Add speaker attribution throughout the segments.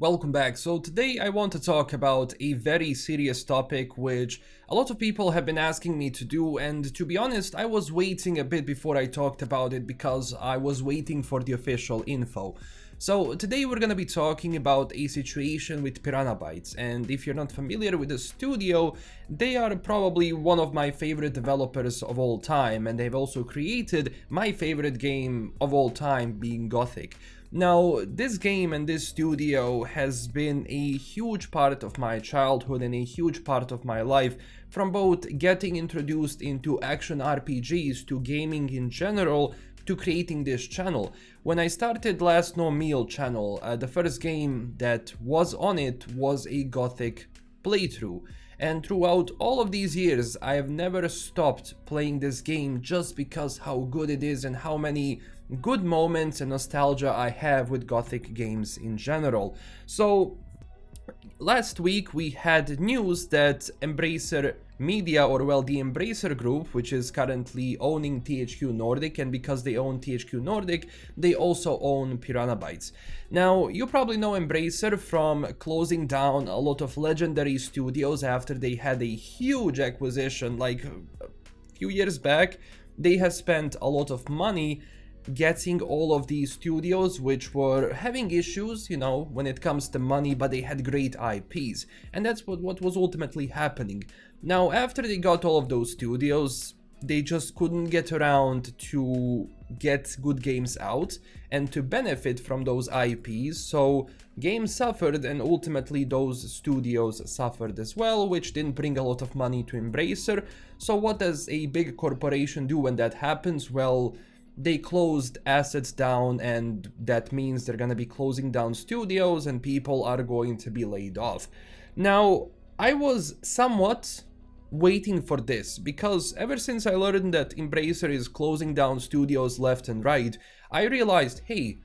Speaker 1: Welcome back. So today I want to talk about a very serious topic which a lot of people have been asking me to do, and to be honest, I was waiting a bit before I talked about it because I was waiting for the official info. So today we're gonna be talking about a situation with Piranha Bytes, and if you're not familiar with the studio, they are probably one of my favorite developers of all time, and they've also created my favorite game of all time, being Gothic. Now, this game and this studio has been a huge part of my childhood and a huge part of my life, from both getting introduced into action RPGs to gaming in general to creating this channel. When I started LastKnownMeal channel, the first game that was on it was a Gothic playthrough. And throughout all of these years, I have never stopped playing this game just because how good it is and how many good moments and nostalgia I have with Gothic games in general. So last week we had news that Embracer Media, or well, the Embracer Group, which is currently owning THQ Nordic, and because they own THQ Nordic, they also own Piranha Bytes. Now, you probably know Embracer from closing down a lot of legendary studios after they had a huge acquisition like a few years back. They have spent a lot of money getting all of these studios which were having issues, you know, when it comes to money, but they had great IPs, and that's what was ultimately happening. Now, after they got all of those studios, they just couldn't get around to get good games out and to benefit from those IPs, so games suffered and ultimately those studios suffered as well, which didn't bring a lot of money to Embracer. So what does a big corporation do when that happens? Well, they closed assets down, and that means they're gonna be closing down studios and people are going to be laid off. Now, I was somewhat waiting for this because ever since I learned that Embracer is closing down studios left and right, I realized, hey,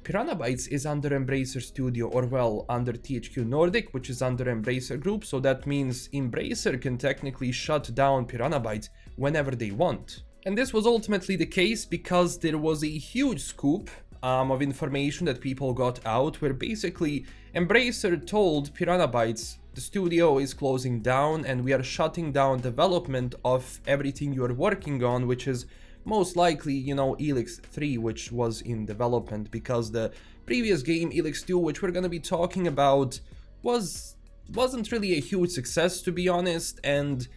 Speaker 1: Piranha Bytes is under Embracer Studio, or well, under THQ Nordic, which is under Embracer Group, so that means Embracer can technically shut down Piranha Bytes whenever they want. And this was ultimately the case because there was a huge scoop of information that people got out, where basically Embracer told Piranha Bytes, the studio is closing down and we are shutting down development of everything you're working on, which is most likely, you know, Elex 3, which was in development, because the previous game, Elex 2, which we're gonna be talking about, wasn't really a huge success, to be honest, and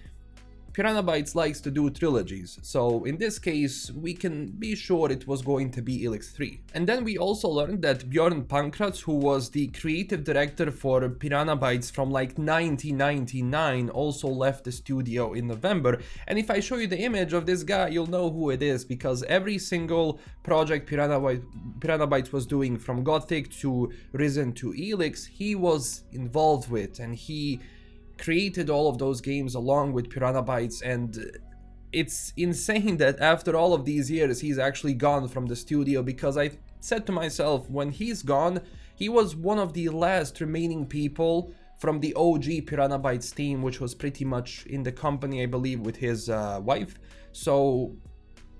Speaker 1: Piranha Bytes likes to do trilogies, so in this case we can be sure it was going to be Elex 3. And then we also learned that Bjorn Pankratz, who was the creative director for Piranha Bytes from like 1999, also left the studio in November. And if I show you the image of this guy, you'll know who it is, because every single project Piranha Bytes was doing, from Gothic to Risen to Elex, he was involved with, and he created all of those games along with Piranha Bytes. And it's insane that after all of these years he's actually gone from the studio, because I said to myself, when he's gone, he was one of the last remaining people from the OG Piranha Bytes team, which was pretty much in the company, I believe, with his wife. So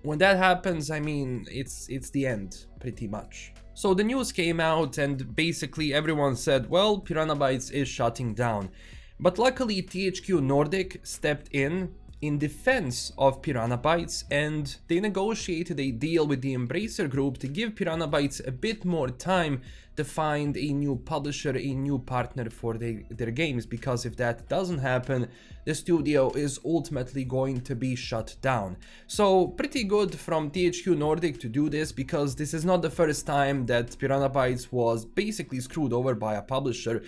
Speaker 1: when that happens, I mean, it's the end, pretty much. So the news came out and basically everyone said, well, Piranha Bytes is shutting down. But luckily THQ Nordic stepped in defense of Piranha Bytes, and they negotiated a deal with the Embracer Group to give Piranha Bytes a bit more time to find a new publisher, a new partner for their games, because if that doesn't happen, the studio is ultimately going to be shut down. So pretty good from THQ Nordic to do this, because this is not the first time that Piranha Bytes was basically screwed over by a publisher.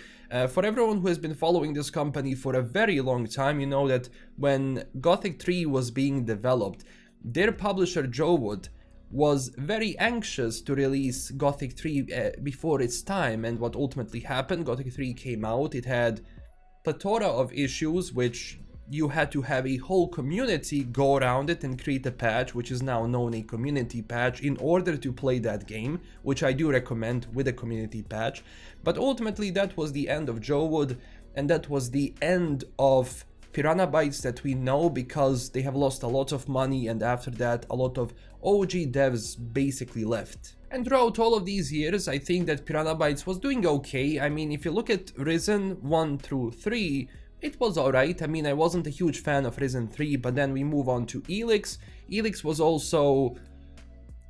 Speaker 1: For everyone who has been following this company for a very long time, you know that when Gothic 3 was being developed, their publisher Joe Wood was very anxious to release Gothic 3 before its time, and what ultimately happened, Gothic 3 came out, it had plethora of issues, which you had to have a whole community go around it and create a patch, which is now known a community patch, in order to play that game, which I do recommend with a community patch. But ultimately that was the end of Joe Wood, and that was the end of Piranha Bytes that we know because they have lost a lot of money, and after that a lot of OG devs basically left. And throughout all of these years, I think that Piranha Bytes was doing okay. I mean, if you look at Risen 1 through 3, it was alright. I mean, I wasn't a huge fan of Risen 3, but then we move on to Elex. Elex was also...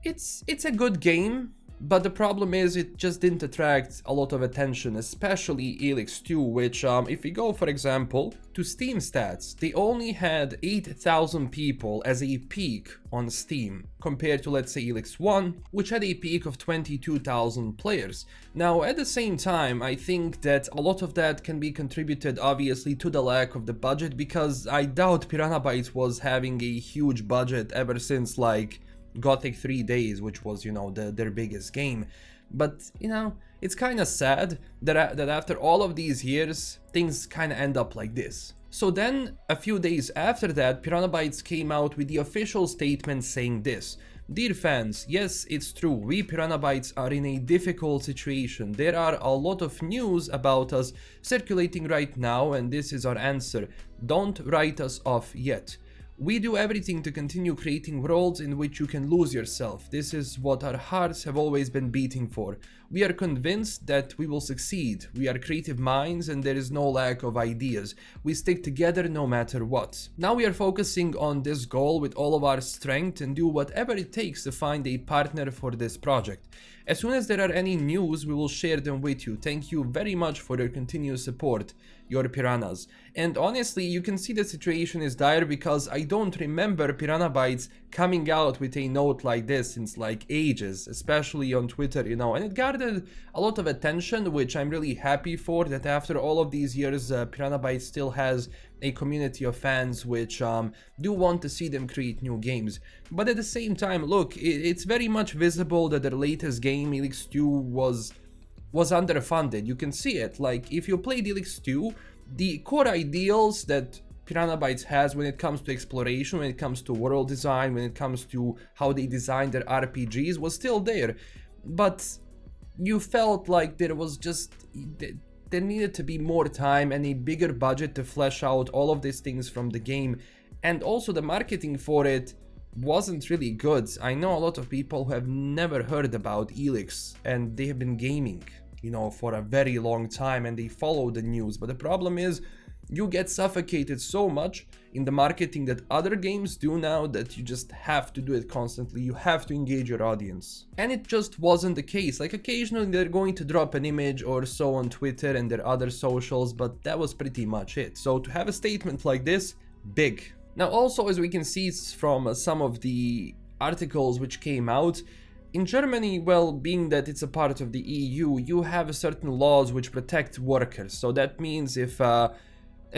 Speaker 1: It's a good game, but the problem is it just didn't attract a lot of attention, especially Elex 2, which if we go, for example, to Steam stats, they only had 8,000 people as a peak on Steam, compared to, let's say, Elex 1, which had a peak of 22,000 players. Now, at the same time, I think that a lot of that can be contributed, obviously, to the lack of the budget, because I doubt Piranha Bytes was having a huge budget ever since, like, Gothic 3 Days, which was, you know, their biggest game. But, you know, it's kind of sad that after all of these years, things kind of end up like this. So then, a few days after that, Piranha Bytes came out with the official statement saying this: "Dear fans, yes, it's true, we Piranha Bytes are in a difficult situation. There are a lot of news about us circulating right now, and this is our answer. Don't write us off yet. We do everything to continue creating worlds in which you can lose yourself. This is what our hearts have always been beating for. We are convinced that we will succeed. We are creative minds and there is no lack of ideas. We stick together no matter what. Now we are focusing on this goal with all of our strength and do whatever it takes to find a partner for this project. As soon as there are any news, we will share them with you. Thank you very much for your continued support. Your Piranhas." And honestly, you can see the situation is dire because I don't remember Piranha Bytes coming out with a note like this since like ages, especially on Twitter, you know, and it garnered a lot of attention, which I'm really happy for, that after all of these years, Piranha Bytes still has a community of fans which do want to see them create new games. But at the same time, look, it's very much visible that their latest game, Elex 2, was underfunded. You can see it. Like, if you played Elex 2, the core ideals that Piranha Bytes has when it comes to exploration, when it comes to world design, when it comes to how they design their RPGs was still there. But you felt like there was just... there needed to be more time and a bigger budget to flesh out all of these things from the game. And also the marketing for it wasn't really good. I know a lot of people who have never heard about Elex and they have been gaming, you know, for a very long time and they follow the news. But the problem is you get suffocated so much in the marketing that other games do now that you just have to do it constantly. You have to engage your audience. And it just wasn't the case. Like, occasionally they're going to drop an image or so on Twitter and their other socials, but that was pretty much it. So to have a statement like this, big. Now also, as we can see from some of the articles which came out, in Germany, well, being that it's a part of the EU, you have certain laws which protect workers. So that means if a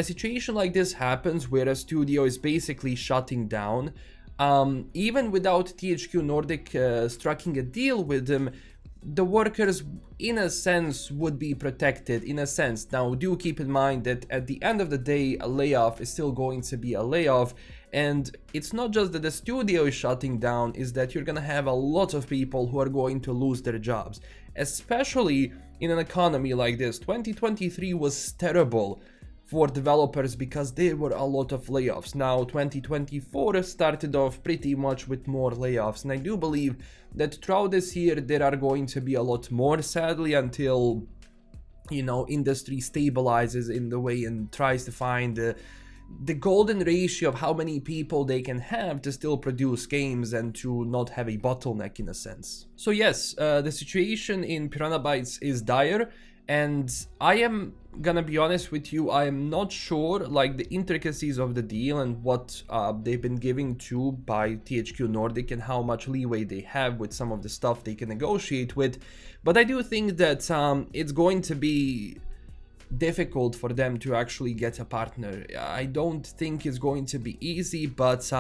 Speaker 1: situation like this happens where a studio is basically shutting down, even without THQ Nordic striking a deal with them, the workers in a sense would be protected, in a sense. Now do keep in mind that at the end of the day, a layoff is still going to be a layoff, and it's not just that the studio is shutting down, is that you're gonna have a lot of people who are going to lose their jobs, especially in an economy like this. 2023 was terrible for developers because there were a lot of layoffs. Now 2024 started off pretty much with more layoffs, and I do believe that throughout this year there are going to be a lot more, sadly, until, you know, industry stabilizes in the way and tries to find the golden ratio of how many people they can have to still produce games and to not have a bottleneck in a sense. So yes, the situation in Piranha Bytes is dire, and I am gonna be honest with you, I am not sure like the intricacies of the deal and what they've been giving to by THQ Nordic and how much leeway they have with some of the stuff they can negotiate with, but I do think that it's going to be difficult for them to actually get a partner. I don't think it's going to be easy, but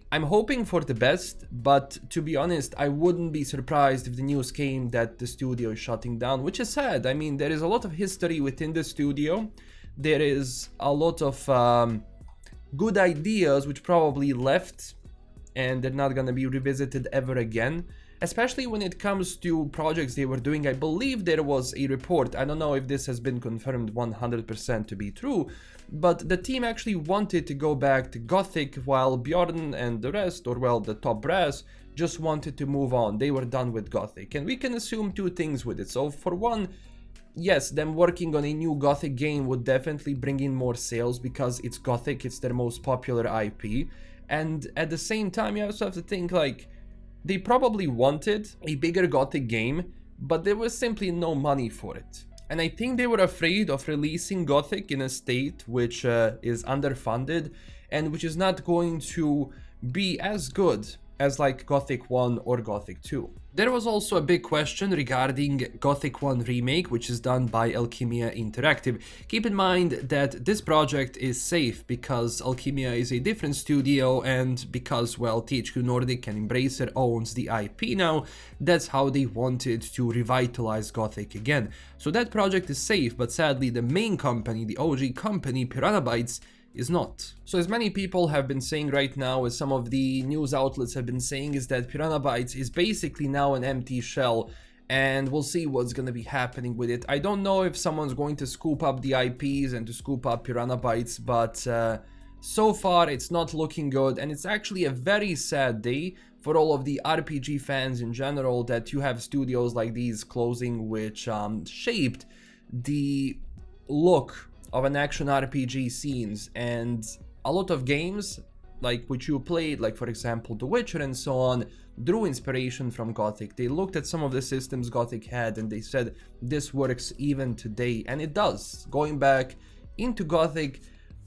Speaker 1: I'm hoping for the best. But to be honest, I wouldn't be surprised if the news came that the studio is shutting down, which is sad. I mean, there is a lot of history within the studio. There is a lot of good ideas which probably left and they're not gonna be revisited ever again. especially when it comes to projects they were doing. I believe there was a report, I don't know if this has been confirmed 100% to be true, but the team actually wanted to go back to Gothic, while Bjorn and the rest, or well, the top brass, just wanted to move on. They were done with Gothic, and we can assume two things with it. So for one, yes, them working on a new Gothic game would definitely bring in more sales because it's Gothic, it's their most popular IP. And at the same time, you also have to think, like, they probably wanted a bigger Gothic game, but there was simply no money for it. And I think they were afraid of releasing Gothic in a state which is underfunded and which is not going to be as good as like Gothic 1 or Gothic 2. There was also a big question regarding Gothic 1 Remake, which is done by Alchemia Interactive. Keep in mind that this project is safe because Alchemia is a different studio, and because, well, THQ Nordic and Embracer owns the IP now, that's how they wanted to revitalize Gothic again. So that project is safe, but sadly the main company, the OG company, Piranha Bytes, is not. So as many people have been saying right now, as some of the news outlets have been saying, is that Piranha Bytes is basically now an empty shell, and we'll see what's gonna be happening with it. I don't know if someone's going to scoop up the IPs and to scoop up Piranha Bytes, but so far it's not looking good, and it's actually a very sad day for all of the RPG fans in general that you have studios like these closing, which shaped the look of an action RPG scenes, and a lot of games like which you played, like for example The Witcher and so on, drew inspiration from Gothic. They looked at some of the systems Gothic had and they said this works even today, and it does. Going back into Gothic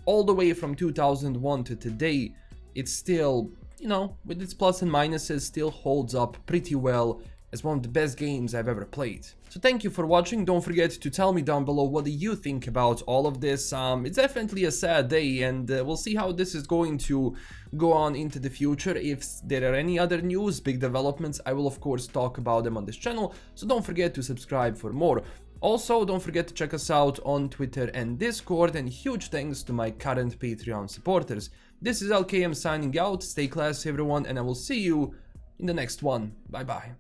Speaker 1: all the way from 2001 to today, it's still, you know, with its plus and minuses, still holds up pretty well as one of the best games I've ever played. So thank you for watching. Don't forget to tell me down below what do you think about all of this. It's definitely a sad day, and we'll see how this is going to go on into the future. If there are any other news, big developments, I will of course talk about them on this channel, so don't forget to subscribe for more. Also, don't forget to check us out on Twitter and Discord, and huge thanks to my current Patreon supporters. This is LKM signing out. Stay classy everyone, and I will see you in the next one. Bye bye.